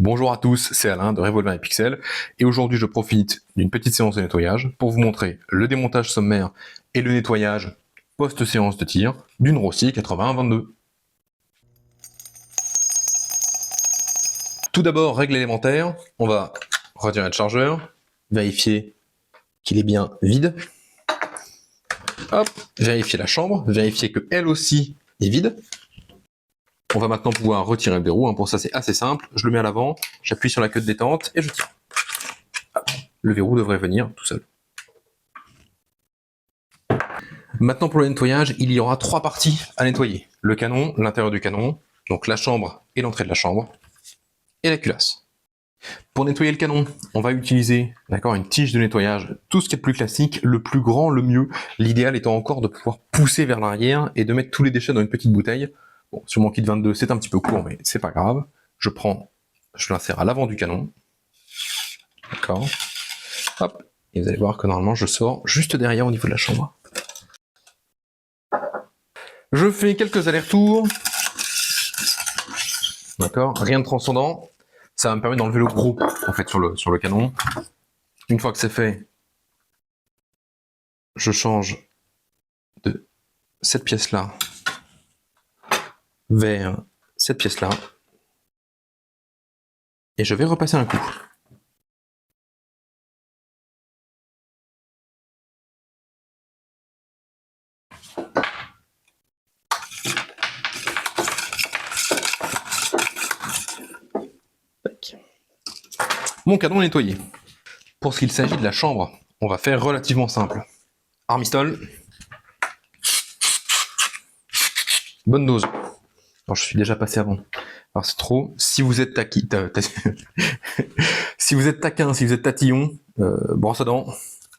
Bonjour à tous, c'est Alain de Revolver et Pixel, et aujourd'hui je profite d'une petite séance de nettoyage pour vous montrer le démontage sommaire et le nettoyage post-séance de tir d'une Rossi 81-22. Tout d'abord, règle élémentaire, on va retirer le chargeur, vérifier qu'il est bien vide, hop, vérifier la chambre, vérifier que elle aussi est vide. On va maintenant pouvoir retirer le verrou, pour ça c'est assez simple, je le mets à l'avant, j'appuie sur la queue de détente et je tire. Hop. Le verrou devrait venir tout seul. Maintenant pour le nettoyage, il y aura 3 parties à nettoyer. Le canon, l'intérieur du canon, donc la chambre et l'entrée de la chambre, et la culasse. Pour nettoyer le canon, on va utiliser une tige de nettoyage, tout ce qui est le plus classique, le plus grand, le mieux. L'idéal étant encore de pouvoir pousser vers l'arrière et de mettre tous les déchets dans une petite bouteille. Bon, sur mon kit 22, c'est un petit peu court, mais c'est pas grave. Je l'insère à l'avant du canon. D'accord. Hop. Et vous allez voir que normalement, je sors juste derrière au niveau de la chambre. Je fais quelques allers-retours. D'accord. Rien de transcendant. Ça va me permettre d'enlever le gros, en fait, sur le canon. Une fois que c'est fait, je change de cette pièce-là vers cette pièce-là. Et je vais repasser un coup. Mon canon est nettoyé. Pour ce qu'il s'agit de la chambre, on va faire relativement simple. Armistol. Bonne dose. Alors, je suis déjà passé avant. Alors c'est trop. Si vous êtes si vous êtes taquin, si vous êtes tatillon, brosse à dents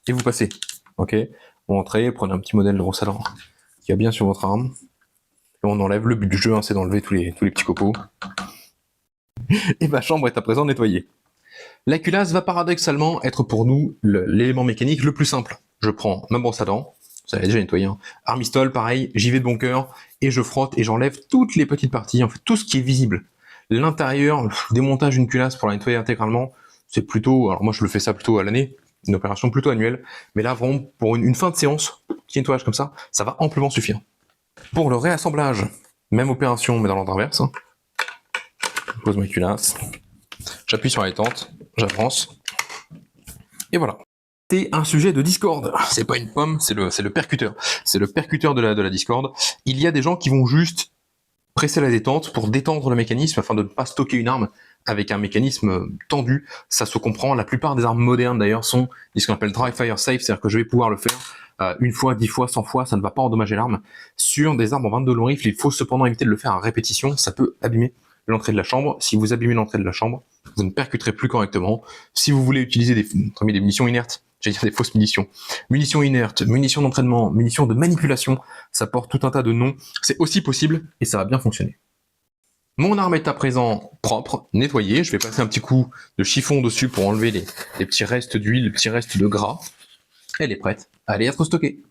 et vous passez. Ok. Vous entrez, prenez un petit modèle de brosse à dents qui va bien sur votre arme. Et on enlève. Le but du jeu, c'est d'enlever tous les petits copeaux. Et ma chambre est à présent nettoyée. La culasse va paradoxalement être pour nous l'élément mécanique le plus simple. Je prends ma brosse à dents, vous avez déjà nettoyé, Armistol, pareil, j'y vais de bon cœur, et je frotte et j'enlève toutes les petites parties, en fait tout ce qui est visible. L'intérieur, démontage d'une culasse pour la nettoyer intégralement, c'est plutôt, alors moi je le fais ça plutôt à l'année, une opération plutôt annuelle, mais là vraiment pour une fin de séance, petit nettoyage comme ça, ça va amplement suffire. Pour le réassemblage, même opération mais dans l'ordre inverse, je pose ma culasse, j'appuie sur la détente, j'avance, et voilà. C'est un sujet de Discord, c'est pas une pomme, c'est le percuteur. C'est le percuteur de la Discord. Il y a des gens qui vont juste presser la détente pour détendre le mécanisme afin de ne pas stocker une arme avec un mécanisme tendu. Ça se comprend, la plupart des armes modernes d'ailleurs sont ce qu'on appelle dry fire safe, c'est-à-dire que je vais pouvoir le faire une fois, 10 fois, 100 fois, ça ne va pas endommager l'arme. Sur des armes en 22 long rifle, il faut cependant éviter de le faire à répétition, ça peut abîmer l'entrée de la chambre. Si vous abîmez l'entrée de la chambre, vous ne percuterez plus correctement. Si vous voulez utiliser des munitions inertes, j'allais dire des fausses munitions, munitions inertes, munitions d'entraînement, munitions de manipulation, ça porte tout un tas de noms, c'est aussi possible et ça va bien fonctionner. Mon arme est à présent propre, nettoyée, je vais passer un petit coup de chiffon dessus pour enlever les petits restes d'huile, les petits restes de gras. Elle est prête à aller être stockée.